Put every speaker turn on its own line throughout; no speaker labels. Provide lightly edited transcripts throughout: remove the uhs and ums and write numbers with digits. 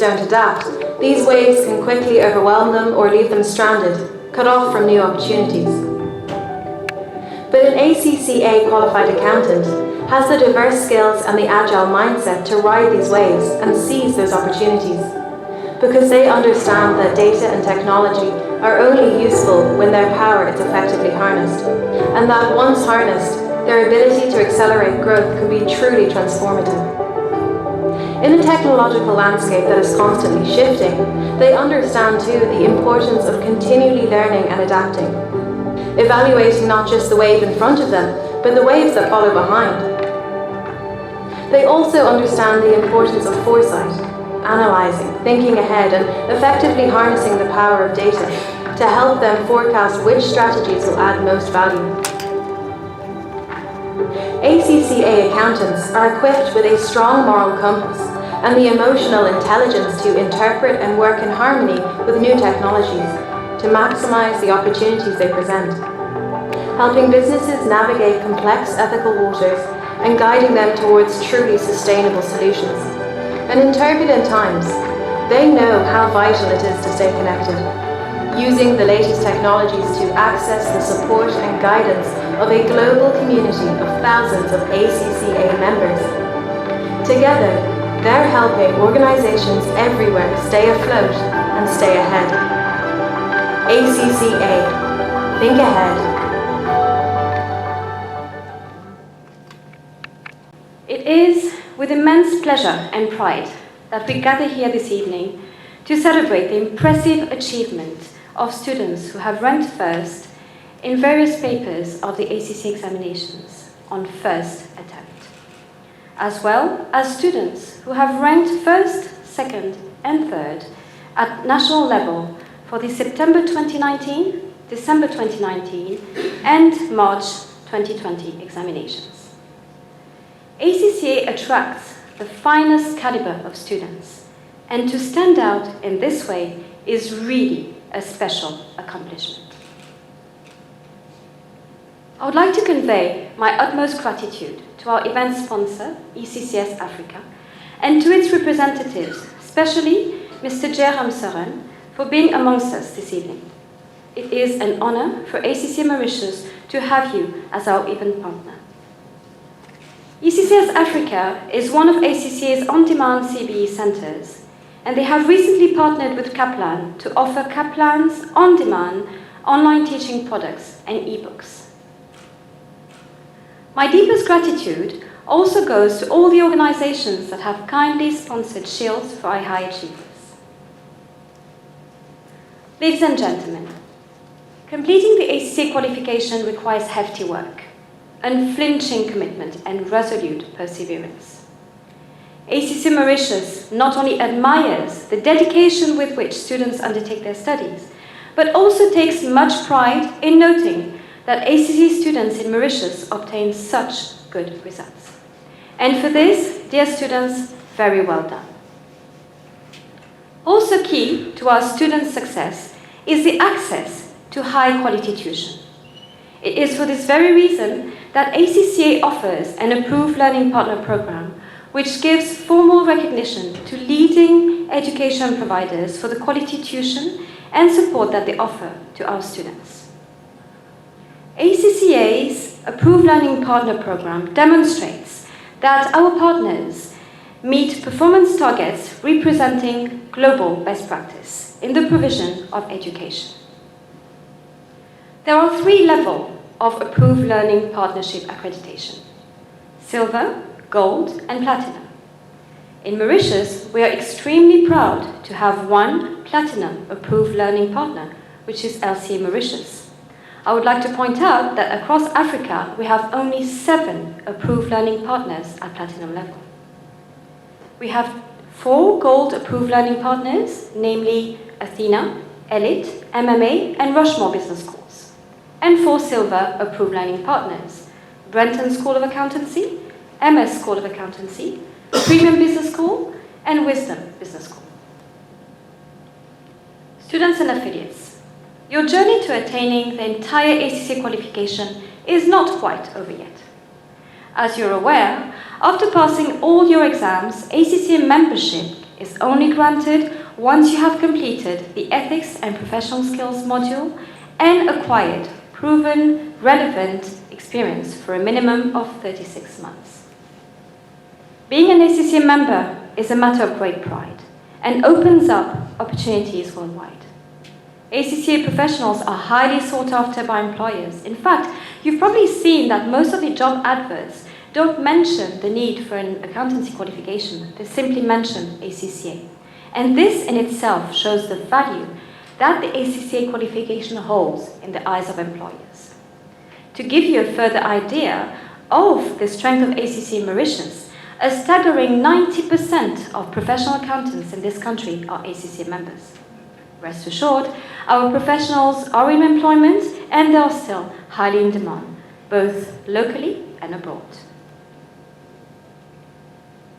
don't adapt, these waves can quickly overwhelm them or leave them stranded, cut off from new opportunities. But an ACCA qualified accountant has the diverse skills and the agile mindset to ride these waves and seize those opportunities, because they understand that data and technology are only useful when their power is effectively harnessed, and that once harnessed, their ability to accelerate growth can be truly transformative. In a technological landscape that is constantly shifting, they understand too the importance of continually learning and adapting, evaluating not just the wave in front of them, but the waves that follow behind. They also understand the importance of foresight, analysing, thinking ahead, and effectively harnessing the power of data to help them forecast which strategies will add most value. ACCA accountants are equipped with a strong moral compass and the emotional intelligence to interpret and work in harmony with new technologies to maximise the opportunities they present, helping businesses navigate complex ethical waters and guiding them towards truly sustainable solutions. And in turbulent times, they know how vital it is to stay connected, using the latest technologies to access the support and guidance of a global community of thousands of ACCA members. Together, they're helping organizations everywhere stay afloat and stay ahead. ACCA, think ahead.
It is with immense pleasure and pride that we gather here this evening to celebrate the impressive achievement of students who have ranked first in various papers of the ACCA examinations on first attempt, as well as students who have ranked first, second, and third at national level for the September 2019, December 2019, and March 2020 examinations. ACCA attracts the finest caliber of students, and to stand out in this way is really a special accomplishment. I would like to convey my utmost gratitude to our event sponsor, ECCS Africa, and to its representatives, especially Mr. J. Ramseren, for being amongst us this evening. It is an honor for ACCA Mauritius to have you as our event partner. ECCS Africa is one of ACCA's on-demand CBE centers, and they have recently partnered with Kaplan to offer Kaplan's on-demand online teaching products and ebooks. My deepest gratitude also goes to all the organizations that have kindly sponsored Shields for our High Achievers. Ladies and gentlemen, completing the ACCA qualification requires hefty work, unflinching commitment, and resolute perseverance. ACCA Mauritius not only admires the dedication with which students undertake their studies, but also takes much pride in noting that ACCA students in Mauritius obtain such good results. And for this, dear students, very well done. Also key to our students' success is the access to high-quality tuition. It is for this very reason that ACCA offers an approved learning partner program which gives formal recognition to leading education providers for the quality tuition and support that they offer to our students. ACCA's approved learning partner program demonstrates that our partners meet performance targets representing global best practice in the provision of education. There are 3 levels of approved learning partnership accreditation: silver, gold, and platinum. In Mauritius, we are extremely proud to have one platinum approved learning partner, which is LCA Mauritius. I would like to point out that across Africa, we have only 7 approved learning partners at platinum level. We have 4 gold approved learning partners, namely Athena, Elite, MMA, and Rushmore Business Schools, and 4 silver approved learning partners, Brenton School of Accountancy, MS School of Accountancy, Premium Business School, and Wisdom Business School. Students and affiliates, your journey to attaining the entire ACCA qualification is not quite over yet. As you're aware, after passing all your exams, ACCA membership is only granted once you have completed the Ethics and Professional Skills module and acquired proven, relevant experience for a minimum of 36 months. Being an ACCA member is a matter of great pride and opens up opportunities worldwide. ACCA professionals are highly sought after by employers. In fact, you've probably seen that most of the job adverts don't mention the need for an accountancy qualification. They simply mention ACCA. And this in itself shows the value that the ACCA qualification holds in the eyes of employers. To give you a further idea of the strength of ACCA in Mauritius, a staggering 90% of professional accountants in this country are ACCA members. Rest assured, our professionals are in employment and they are still highly in demand, both locally and abroad.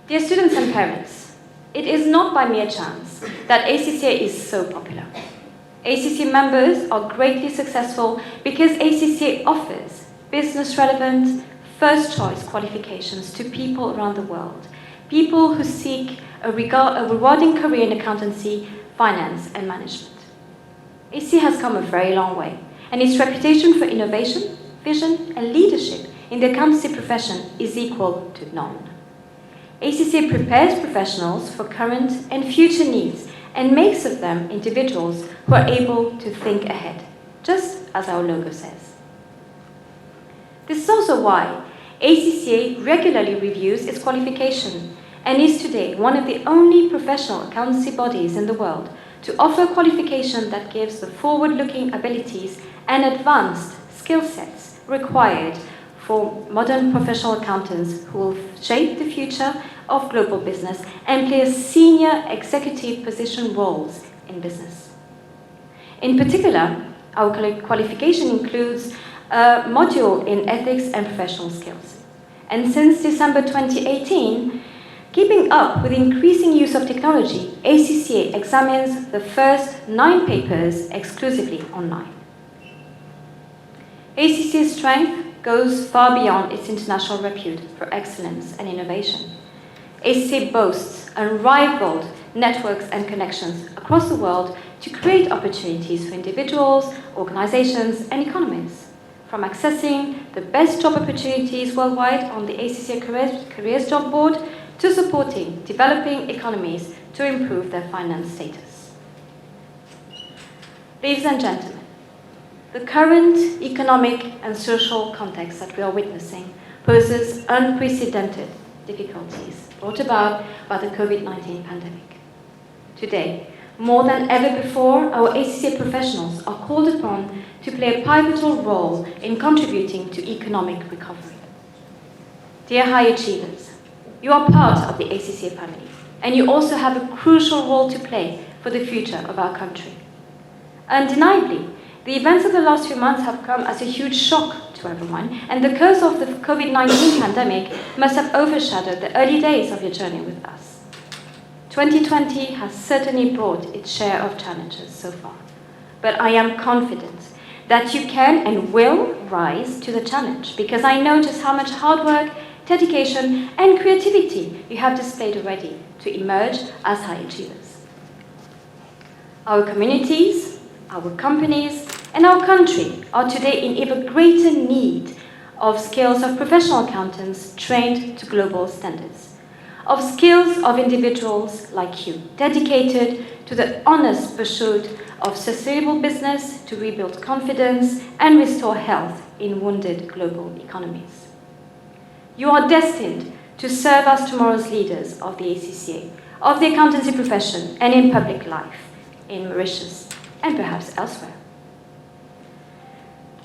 Dear students and parents, it is not by mere chance that ACCA is so popular. ACCA members are greatly successful because ACCA offers business-relevant, first-choice qualifications to people around the world, people who seek a rewarding career in accountancy, finance and management. ACCA has come a very long way, and its reputation for innovation, vision and leadership in the accountancy profession is equal to none. ACCA prepares professionals for current and future needs and makes of them individuals who are able to think ahead, just as our logo says. This is also why ACCA regularly reviews its qualification and is today one of the only professional accountancy bodies in the world to offer a qualification that gives the forward-looking abilities and advanced skill sets required for modern professional accountants who will shape the future of global business and play senior executive position roles in business. In particular, our qualification includes a module in ethics and professional skills. And since December 2018, keeping up with the increasing use of technology, ACCA examines the first 9 papers exclusively online. ACCA's strength goes far beyond its international repute for excellence and innovation. ACCA boasts unrivaled networks and connections across the world to create opportunities for individuals, organizations, and economies. From accessing the best job opportunities worldwide on the ACCA Careers Job Board to supporting developing economies to improve their finance status. Ladies and gentlemen, the current economic and social context that we are witnessing poses unprecedented difficulties brought about by the COVID-19 pandemic. Today, more than ever before, our ACCA professionals are called upon to play a pivotal role in contributing to economic recovery. Dear High Achievers, you are part of the ACCA family, and you also have a crucial role to play for the future of our country. Undeniably, the events of the last few months have come as a huge shock to everyone, and the curse of the COVID-19 pandemic must have overshadowed the early days of your journey with us. 2020 has certainly brought its share of challenges so far, but I am confident that you can and will rise to the challenge because I know just how much hard work, dedication, and creativity you have displayed already to emerge as high achievers. Our communities, our companies, and our country are today in even greater need of skills of professional accountants trained to global standards, of skills of individuals like you, dedicated to the honest pursuit of sustainable business to rebuild confidence and restore health in wounded global economies. You are destined to serve as tomorrow's leaders of the ACCA, of the accountancy profession, and in public life, in Mauritius, and perhaps elsewhere.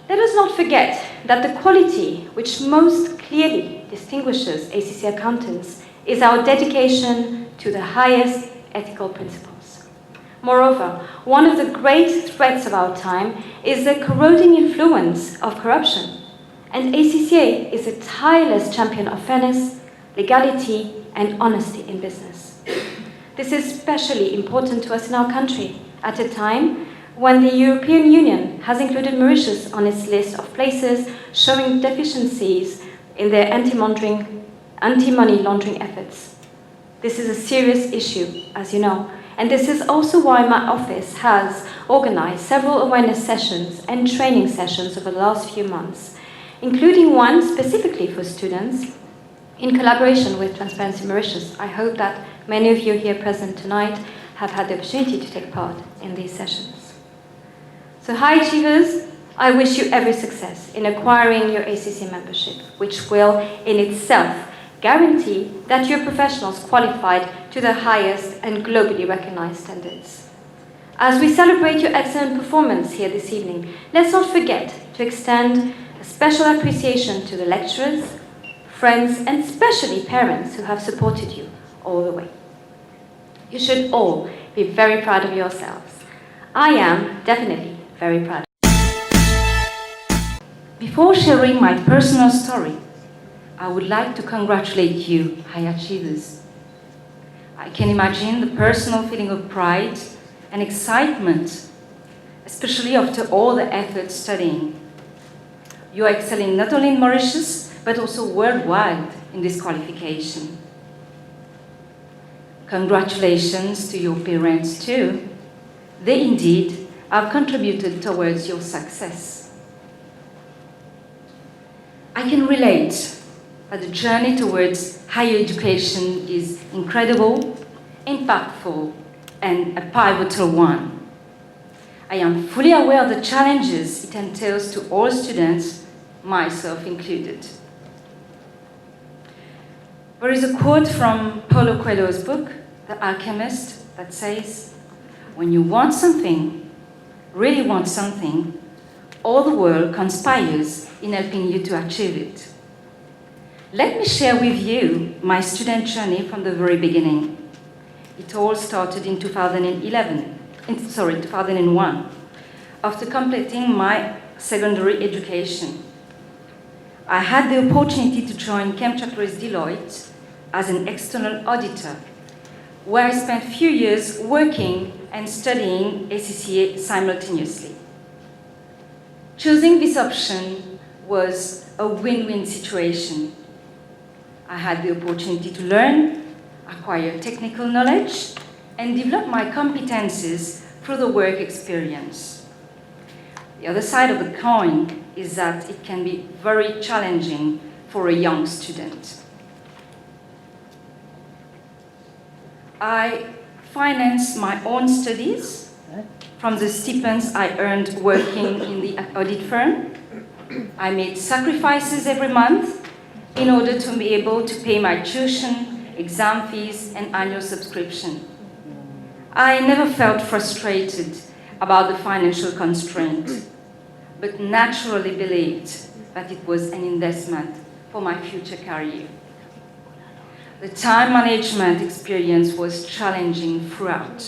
Let us not forget that the quality which most clearly distinguishes ACCA accountants is our dedication to the highest ethical principles. Moreover, one of the great threats of our time is the corroding influence of corruption, and ACCA is a tireless champion of fairness, legality, and honesty in business. This is especially important to us in our country at a time when the European Union has included Mauritius on its list of places showing deficiencies in their anti-money laundering efforts. This is a serious issue, as you know, and this is also why my office has organized several awareness sessions and training sessions over the last few months, including one specifically for students in collaboration with Transparency Mauritius. I hope that many of you here present tonight have had the opportunity to take part in these sessions. So High Achievers, I wish you every success in acquiring your ACCA membership, which will in itself guarantee that your professionals qualified to the highest and globally recognized standards. As we celebrate your excellent performance here this evening, let's not forget to extend a special appreciation to the lecturers, friends, and especially parents who have supported you all the way. You should all be very proud of yourselves. I am definitely very proud.
Before sharing my personal story, I would like to congratulate you, High Achievers. I can imagine the personal feeling of pride and excitement, especially after all the effort studying. You are excelling not only in Mauritius, but also worldwide in this qualification. Congratulations to your parents too. They indeed have contributed towards your success. I can relate that the journey towards higher education is incredible, impactful, and a pivotal one. I am fully aware of the challenges it entails to all students, myself included. There is a quote from Paulo Coelho's book, The Alchemist, that says, "When you want something, really want something, all the world conspires in helping you to achieve it." Let me share with you my student journey from the very beginning. It all started in 2001, after completing my secondary education. I had the opportunity to join Chemchapter's Deloitte as an external auditor, where I spent a few years working and studying ACCA simultaneously. Choosing this option was a win-win situation. I had the opportunity to learn, acquire technical knowledge, and develop my competencies through the work experience. The other side of the coin is that it can be very challenging for a young student. I financed my own studies from the stipends I earned working in the audit firm. I made sacrifices every month in order to be able to pay my tuition, exam fees, and annual subscription. I never felt frustrated about the financial constraint, but naturally believed that it was an investment for my future career. The time management experience was challenging throughout,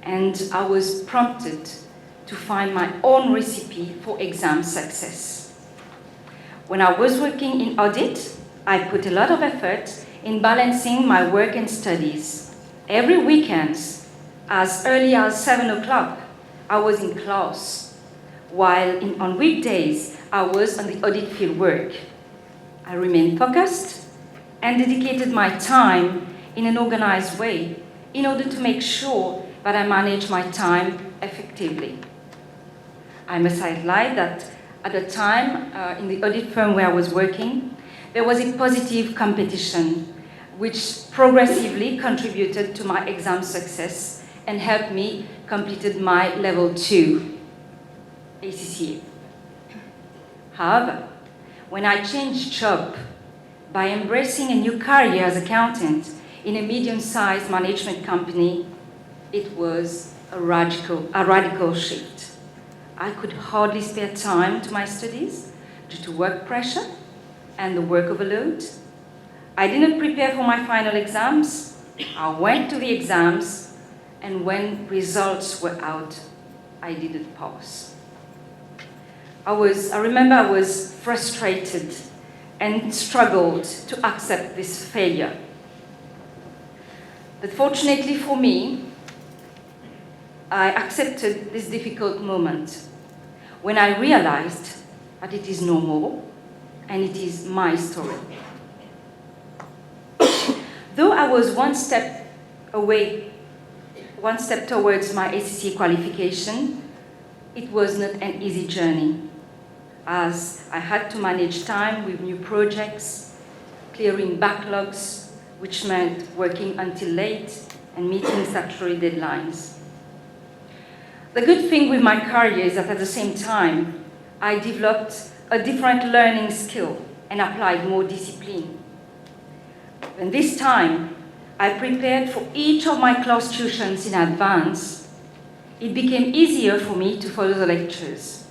and I was prompted to find my own recipe for exam success. When I was working in audit, I put a lot of effort in balancing my work and studies. Every weekend, as early as 7 o'clock, I was in class, while on weekdays, I was on the audit field work. I remained focused and dedicated my time in an organized way in order to make sure that I managed my time effectively. I must highlight that at the time, in the audit firm where I was working, there was a positive competition which progressively contributed to my exam success and helped me complete my level 2 ACCA. However, when I changed job by embracing a new career as accountant in a medium-sized management company, it was a radical shift. I could hardly spare time to my studies due to work pressure and the work overload. I didn't prepare for my final exams. I went to the exams, and when results were out, I didn't pass. I remember I was frustrated and struggled to accept this failure. But fortunately for me, I accepted this difficult moment when I realized that it is normal and it is my story. Though I was one step towards my ACCA qualification, it was not an easy journey, as I had to manage time with new projects, clearing backlogs, which meant working until late and meeting statutory deadlines. The good thing with my career is that at the same time, I developed a different learning skill and applied more discipline. And this time, I prepared for each of my class tuitions in advance. It became easier for me to follow the lectures.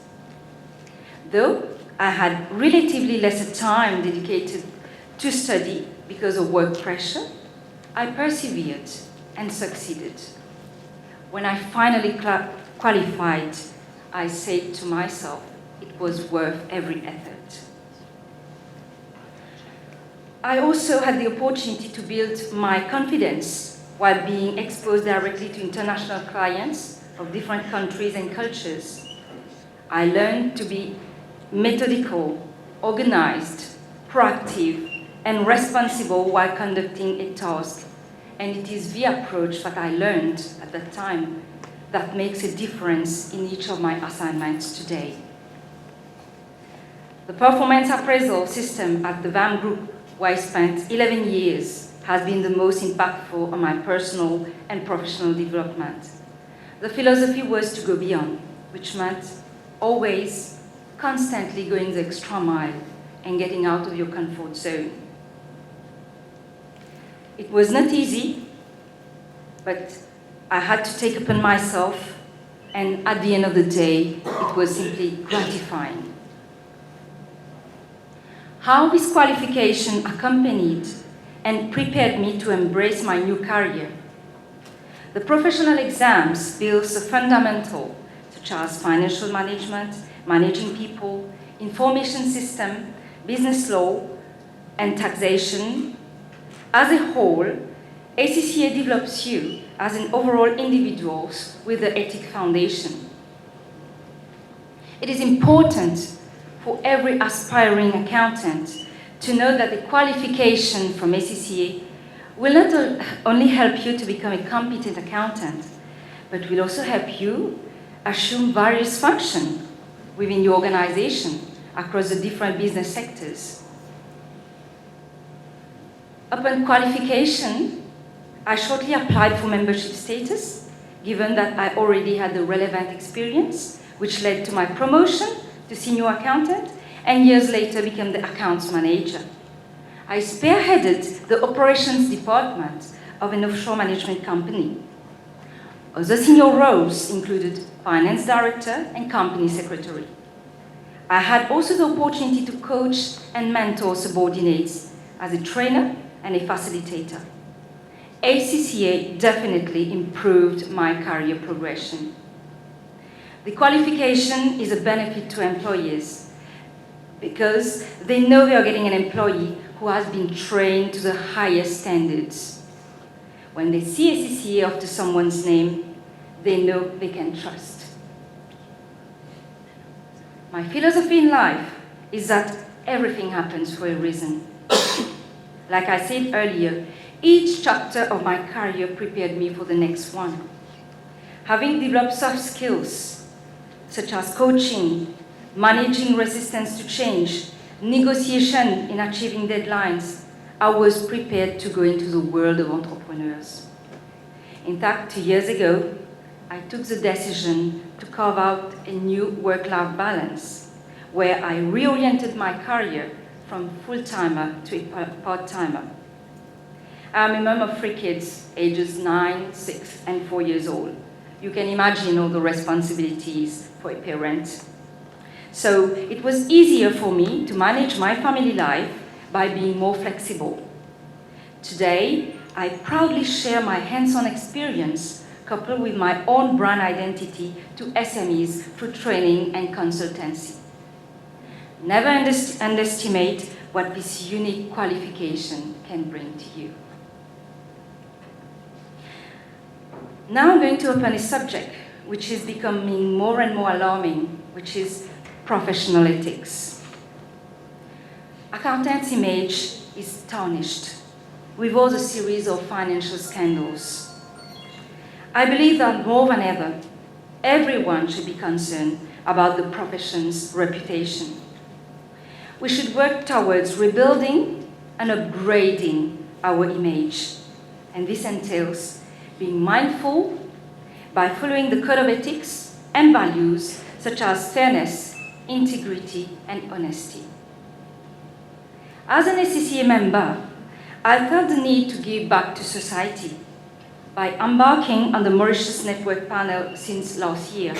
Though I had relatively lesser time dedicated to study because of work pressure, I persevered and succeeded. When I finally qualified, I said to myself, it was worth every effort. I also had the opportunity to build my confidence while being exposed directly to international clients of different countries and cultures. I learned to be methodical, organized, proactive, and responsible while conducting a task. And it is the approach that I learned at that time that makes a difference in each of my assignments today. The performance appraisal system at the VAM Group, where I spent 11 years, has been the most impactful on my personal and professional development. The philosophy was to go beyond, which meant always, constantly going the extra mile and getting out of your comfort zone. It was not easy, but I had to take upon myself, and at the end of the day, it was simply gratifying. How this qualification accompanied and prepared me to embrace my new career. The professional exams build a fundamental, such as financial management, managing people, information system, business law, and taxation. As a whole, ACCA develops you as an overall individual with the ethic foundation. It is important for every aspiring accountant to know that the qualification from ACCA will not only help you to become a competent accountant, but will also help you assume various functions within your organization across the different business sectors. Upon qualification, I shortly applied for membership status, given that I already had the relevant experience, which led to my promotion to senior accountant, and years later became the accounts manager. I spearheaded the operations department of an offshore management company. Other senior roles included finance director and company secretary. I had also the opportunity to coach and mentor subordinates as a trainer and a facilitator. ACCA definitely improved my career progression. The qualification is a benefit to employers because they know they are getting an employee who has been trained to the highest standards. When they see ACCA after someone's name, they know they can trust. My philosophy in life is that everything happens for a reason. Like I said earlier, each chapter of my career prepared me for the next one. Having developed soft skills, such as coaching, managing resistance to change, negotiation in achieving deadlines, I was prepared to go into the world of entrepreneurs. In fact, 2 years ago, I took the decision to carve out a new work-life balance, where I reoriented my career from full-timer to a part-timer. I'm a mom of 3 kids, ages 9, 6, and 4 years old. You can imagine all the responsibilities for a parent. So it was easier for me to manage my family life by being more flexible. Today, I proudly share my hands-on experience coupled with my own brand identity to SMEs through training and consultancy. Never underestimate what this unique qualification can bring to you. Now I'm going to open a subject which is becoming more and more alarming, which is professional ethics. Accountants' image is tarnished. with all the series of financial scandals. I believe that more than ever, everyone should be concerned about the profession's reputation. We should work towards rebuilding and upgrading our image, and this entails being mindful by following the code of ethics and values such as fairness, integrity, and honesty. As an ACCA member, I felt the need to give back to society by embarking on the Mauritius Network Panel since last year.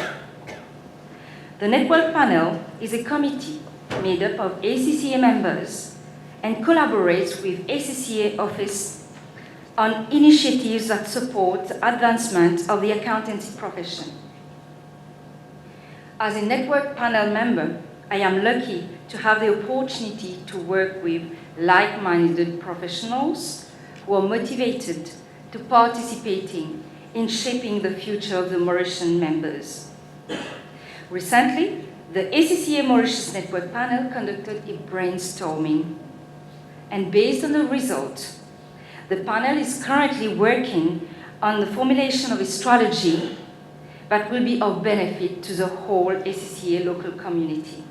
The Network Panel is a committee made up of ACCA members and collaborates with ACCA Office on initiatives that support the advancement of the accountancy profession. As a Network Panel member, I am lucky to have the opportunity to work with like-minded professionals who are motivated to participating in shaping the future of the Mauritian members. Recently, the ACCA Mauritius Network Panel conducted a brainstorming, and based on the result, the panel is currently working on the formulation of a strategy that will be of benefit to the whole ACCA local community.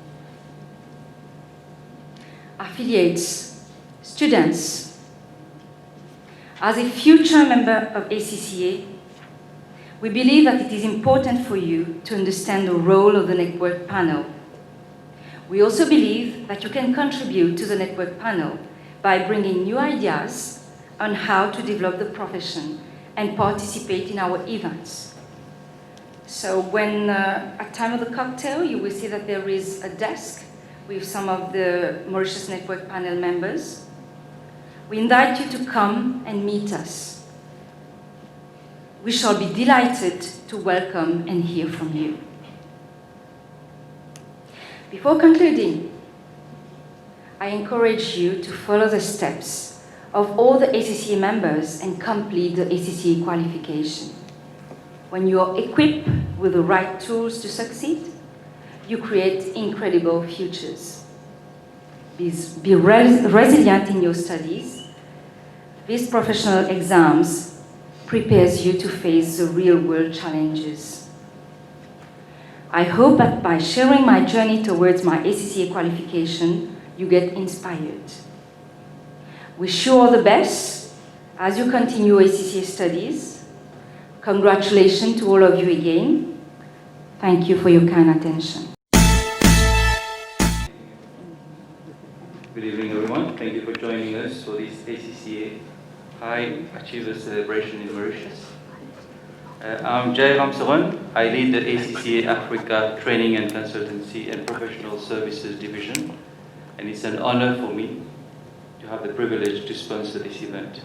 Affiliates, students, as a future member of ACCA, we believe that it is important for you to understand the role of the Network Panel. We also believe that you can contribute to the Network Panel by bringing new ideas on how to develop the profession and participate in our events. So when at time of the cocktail, you will see that there is a desk with some of the Mauritius Network Panel members. We invite you to come and meet us. We shall be delighted to welcome and hear from you. Before concluding, I encourage you to follow the steps of all the ACCA members and complete the ACCA qualification. When you are equipped with the right tools to succeed, you create incredible futures. Be resilient in your studies. These professional exams prepares you to face the real-world challenges. I hope that by sharing my journey towards my ACCA qualification, you get inspired. Wish you all the best as you continue ACCA studies. Congratulations to all of you again. Thank you for your kind attention.
Good evening, everyone. Thank you for joining us for this ACCA High Achievers celebration in Mauritius. I'm Jay Ramsaran. I lead the ACCA Africa Training and Consultancy and Professional Services Division, and it's an honor for me to have the privilege to sponsor this event.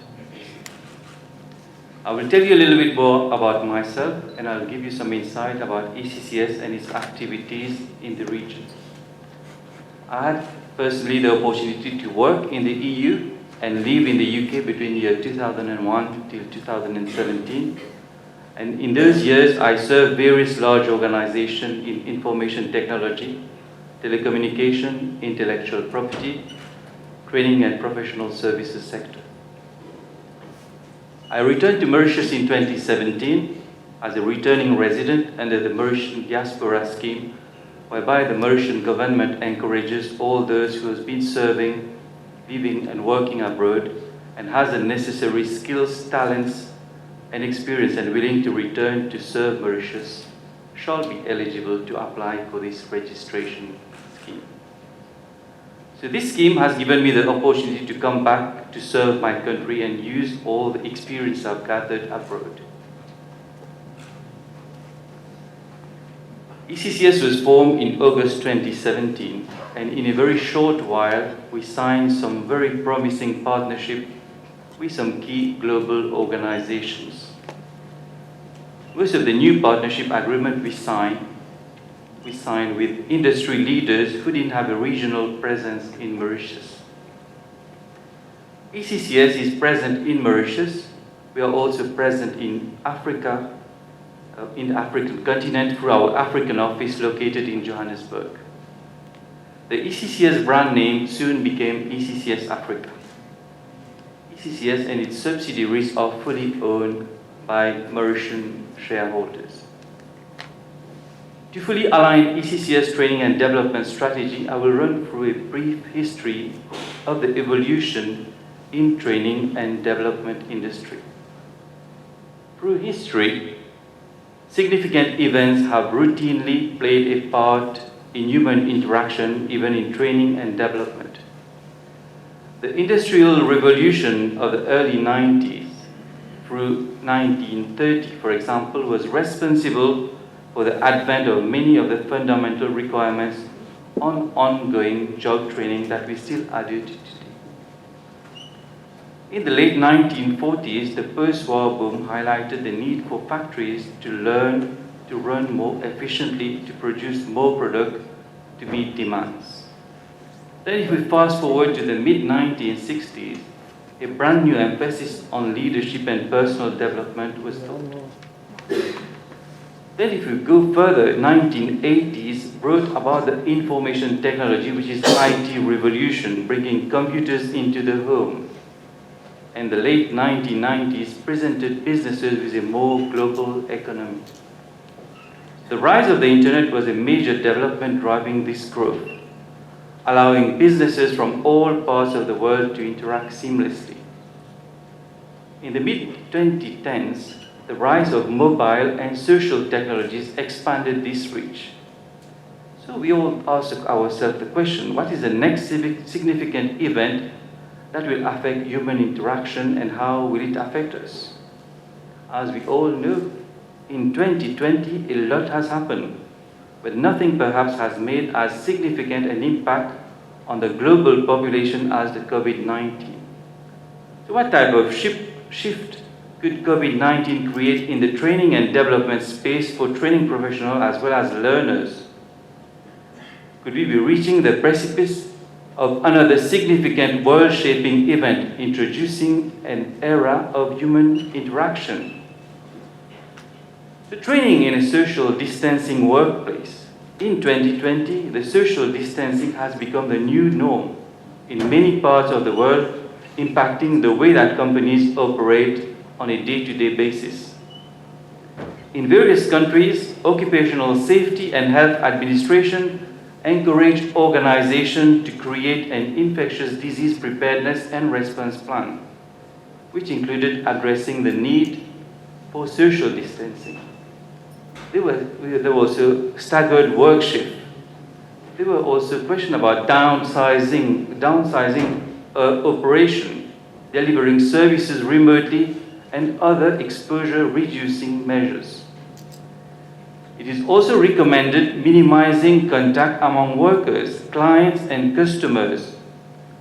I will tell you a little bit more about myself, and I'll give you some insight about ACCS and its activities in the region. I had personally the opportunity to work in the EU and live in the UK between year 2001 till 2017. And in those years, I served various large organizations in information technology, telecommunication, intellectual property, training and professional services sector. I returned to Mauritius in 2017 as a returning resident under the Mauritian Diaspora Scheme, whereby the Mauritian government encourages all those who have been serving, living and working abroad and has the necessary skills, talents and experience and willing to return to serve Mauritius shall be eligible to apply for this registration scheme. So this scheme has given me the opportunity to come back to serve my country and use all the experience I've gathered abroad. ECCS was formed in August 2017, and in a very short while, we signed some very promising partnership with some key global organizations. Most of the new partnership agreement we signed with industry leaders who didn't have a regional presence in Mauritius. ECCS is present in Mauritius. We are also present in Africa, in the African continent through our African office located in Johannesburg. The ECCS brand name soon became ECCS Africa. ECCS and its subsidiaries are fully owned by Mauritian shareholders. To fully align ECCS training and development strategy, I will run through a brief history of the evolution in training and development industry. Through history, significant events have routinely played a part in human interaction, even in training and development. The Industrial Revolution of the early 90s through 1930, for example, was responsible for the advent of many of the fundamental requirements on ongoing job training that we still adhere to today. In the late 1940s, the post-war boom highlighted the need for factories to learn to run more efficiently, to produce more product, to meet demands. Then if we fast forward to the mid-1960s, a brand new emphasis on leadership and personal development was taught. Then if we go further, 1980s brought about the information technology, which is IT revolution, bringing computers into the home. And the late 1990s presented businesses with a more global economy. The rise of the internet was a major development driving this growth, allowing businesses from all parts of the world to interact seamlessly. In the mid-2010s, the rise of mobile and social technologies expanded this reach. So we all ask ourselves the question, what is the next significant event that will affect human interaction and how will it affect us? As we all know, in 2020, a lot has happened, but nothing perhaps has made as significant an impact on the global population as the COVID-19. So what type of shift could COVID-19 create in the training and development space for training professionals as well as learners? Could we be reaching the precipice of another significant world-shaping event introducing an era of human interaction? The training in a social distancing workplace. In 2020, the social distancing has become the new norm in many parts of the world, impacting the way that companies operate on a day-to-day basis. In various countries, occupational safety and health administration encourage organizations to create an infectious disease preparedness and response plan, which included addressing the need for social distancing. There were also staggered work shifts. There were also questions about downsizing operation, delivering services remotely, and other exposure-reducing measures. It is also recommended minimizing contact among workers, clients, and customers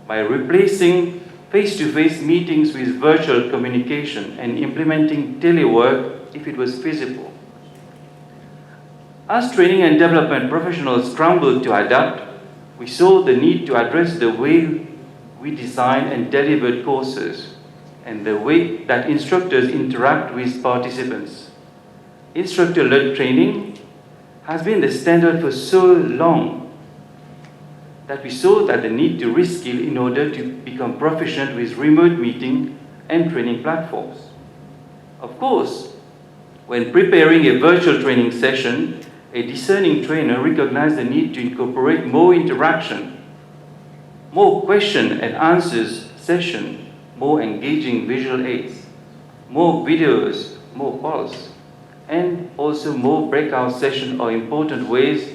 by replacing face-to-face meetings with virtual communication and implementing telework if it was feasible. As training and development professionals scrambled to adapt, we saw the need to address the way we design and deliver courses and the way that instructors interact with participants. Instructor-led training has been the standard for so long that we saw that the need to reskill in order to become proficient with remote meeting and training platforms. Of course, when preparing a virtual training session, a discerning trainer recognized the need to incorporate more interaction, more question and answers session, more engaging visual aids, more videos, more polls, and also more breakout sessions are important ways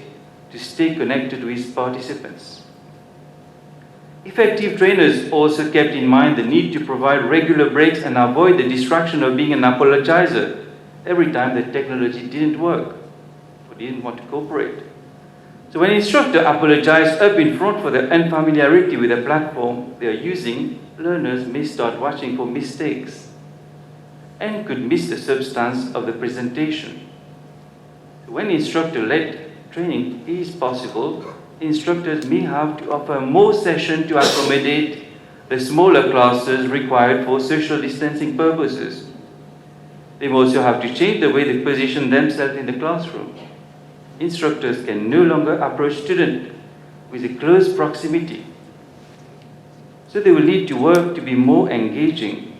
to stay connected with participants. Effective trainers also kept in mind the need to provide regular breaks and avoid the distraction of being an apologizer every time the technology didn't work or didn't want to cooperate. So when instructors apologize up in front for their unfamiliarity with the platform they are using, learners may start watching for mistakes and could miss the substance of the presentation. When instructor-led training is possible, instructors may have to offer more sessions to accommodate the smaller classes required for social distancing purposes. They may also have to change the way they position themselves in the classroom. Instructors can no longer approach students with a close proximity. So they will lead to work to be more engaging.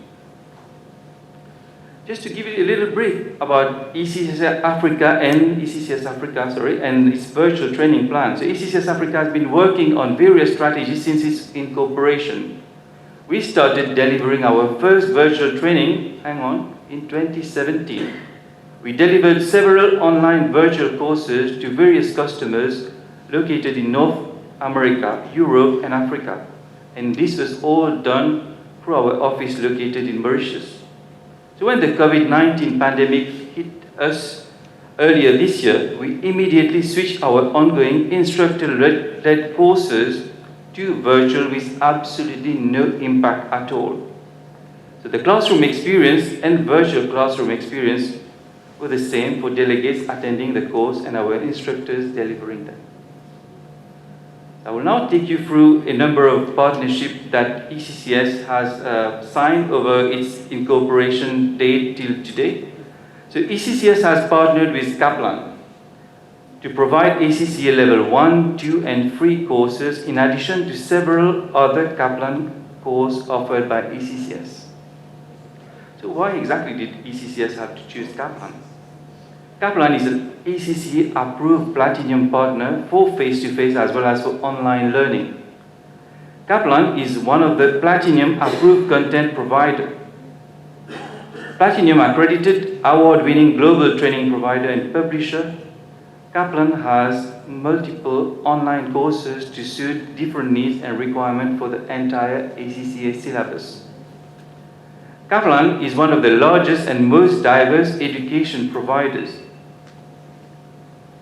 Just to give you a little brief about ACCS Africa and its virtual training plan. So ACCS Africa has been working on various strategies since its incorporation. We started delivering our first virtual training, in 2017. We delivered several online virtual courses to various customers located in North America, Europe, and Africa. And this was all done through our office located in Mauritius. So when the COVID-19 pandemic hit us earlier this year, we immediately switched our ongoing instructor-led courses to virtual with absolutely no impact at all. So the classroom experience and virtual classroom experience were the same for delegates attending the course and our instructors delivering them. I will now take you through a number of partnerships that ACCS has signed over its incorporation date till today. So ACCS has partnered with Kaplan to provide ACCA Level 1, 2, and 3 courses in addition to several other Kaplan courses offered by ACCS. So why exactly did ACCS have to choose Kaplan? Kaplan is an ACCA approved platinum partner for face-to-face as well as for online learning. Kaplan is one of the platinum approved content provider, platinum accredited award-winning global training provider and publisher. Kaplan has multiple online courses to suit different needs and requirements for the entire ACCA syllabus. Kaplan is one of the largest and most diverse education providers.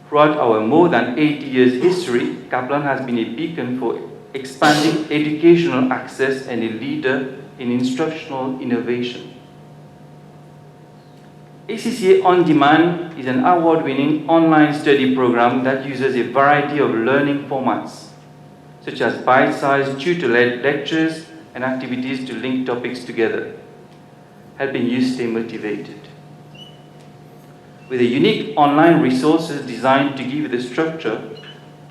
Throughout our more than 80 years history, Kaplan has been a beacon for expanding educational access and a leader in instructional innovation. ACCA On Demand is an award-winning online study program that uses a variety of learning formats, such as bite-sized tutor-led lectures and activities to link topics together, helping you stay motivated. With a unique online resources designed to give you the structure,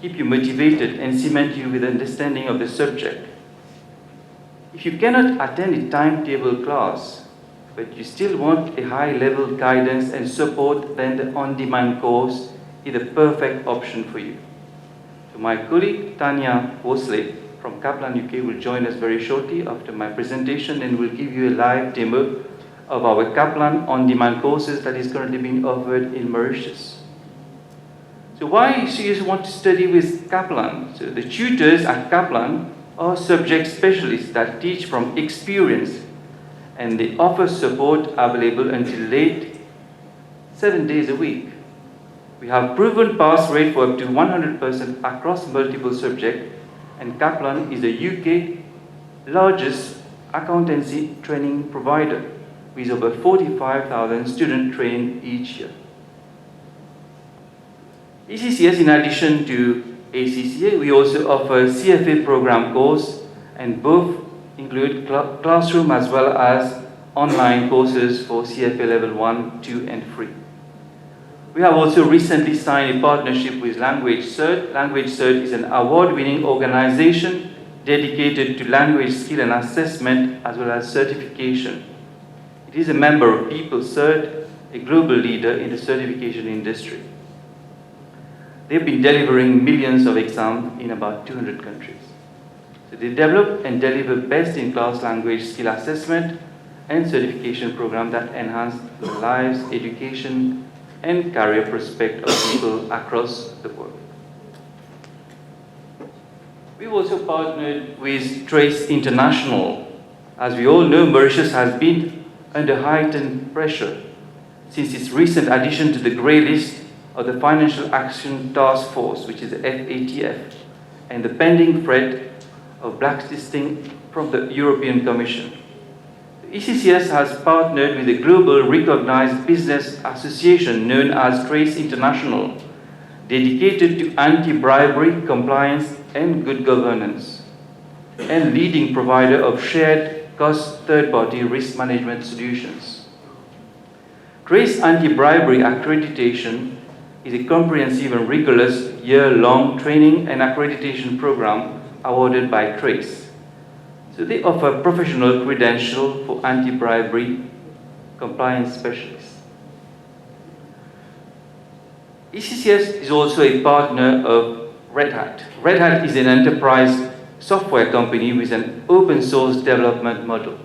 keep you motivated, and cement you with understanding of the subject. If you cannot attend a timetable class, but you still want a high-level guidance and support, then the on-demand course is the perfect option for you. So my colleague Tanya Wosley from Kaplan UK will join us very shortly after my presentation and will give you a live demo of our Kaplan on-demand courses that is currently being offered in Mauritius. So why do you want to study with Kaplan? So the tutors at Kaplan are subject specialists that teach from experience, and they offer support available until late 7 days a week. We have proven pass rate for up to 100% across multiple subjects, and Kaplan is the UK largest accountancy training provider, with over 45,000 students trained each year. ACCS, in addition to ACCA, we also offer CFA program course, and both include classroom as well as online courses for CFA Level 1, 2, and 3. We have also recently signed a partnership with Language Cert. Language Cert is an award-winning organization dedicated to language skill and assessment as well as certification. It is a member of People Cert, a global leader in the certification industry. They've been delivering millions of exams in about 200 countries. So they develop and deliver best-in-class language skill assessment and certification programs that enhance the lives, education, and career prospect of people across the world. We've also partnered with Trace International. As we all know, Mauritius has been under heightened pressure since its recent addition to the grey list of the Financial Action Task Force, which is the FATF, and the pending threat of blacklisting from the European Commission. The ECCS has partnered with a global recognized business association known as Trace International, dedicated to anti-bribery, compliance, and good governance, and leading provider of shared cost third-party risk management solutions. Trace Anti-Bribery Accreditation is a comprehensive and rigorous year-long training and accreditation program awarded by Trace. So they offer professional credential for anti-bribery compliance specialists. ECCS is also a partner of Red Hat. Red Hat is an enterprise software company with an open source development model.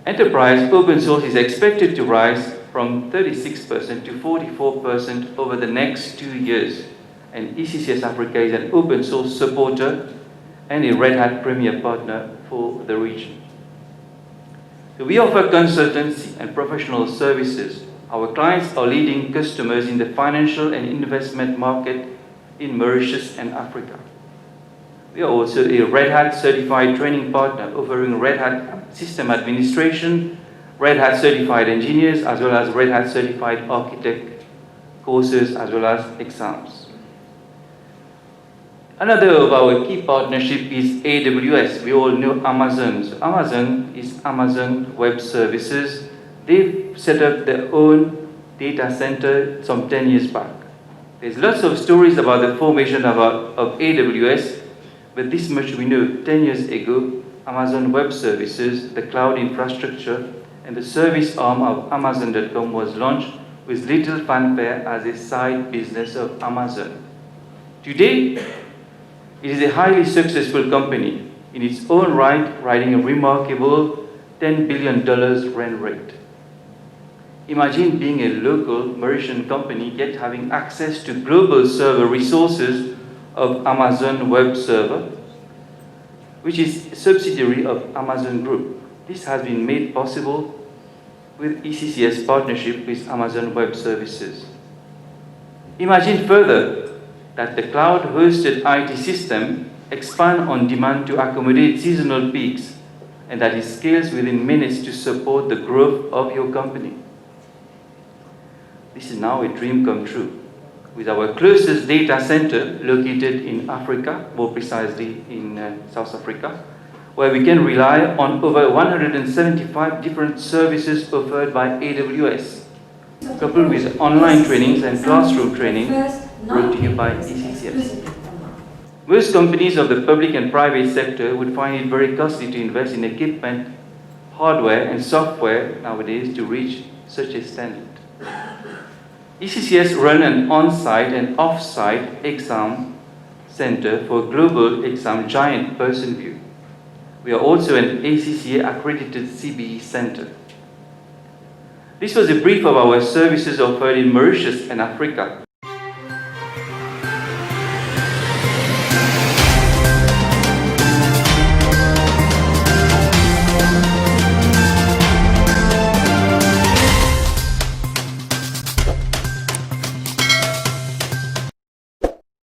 Enterprise open source is expected to rise from 36% to 44% over the next 2 years, and ECCS Africa is an open source supporter and a Red Hat Premier partner for the region. So we offer consultancy and professional services. Our clients are leading customers in the financial and investment market in Mauritius and Africa. We are also a Red Hat certified training partner, offering Red Hat system administration, Red Hat certified engineers, as well as Red Hat certified architect courses, as well as exams. Another of our key partnership is AWS. We all know Amazon. So Amazon is Amazon Web Services. They've set up their own data center some 10 years back. There's lots of stories about the formation of AWS, but this much we know. 10 years ago, Amazon Web Services, the cloud infrastructure, and the service arm of Amazon.com was launched with little fanfare as a side business of Amazon. Today, it is a highly successful company in its own right, riding a remarkable $10 billion run rate. Imagine being a local Mauritian company yet having access to global server resources of Amazon Web Server, which is a subsidiary of Amazon Group. This has been made possible with ECCS partnership with Amazon Web Services. Imagine further that the cloud-hosted IT system expands on demand to accommodate seasonal peaks, and that it scales within minutes to support the growth of your company. This is now a dream come true. With our closest data center located in Africa, more precisely in South Africa, where we can rely on over 175 different services offered by AWS, coupled with online trainings and classroom training brought to you by ECCS. Most companies of the public and private sector would find it very costly to invest in equipment, hardware and software nowadays to reach such a standard. ECCS run an on-site and off-site exam center for global exam giant PersonVue. We are also an ACCA accredited CBE center. This was a brief of our services offered in Mauritius and Africa.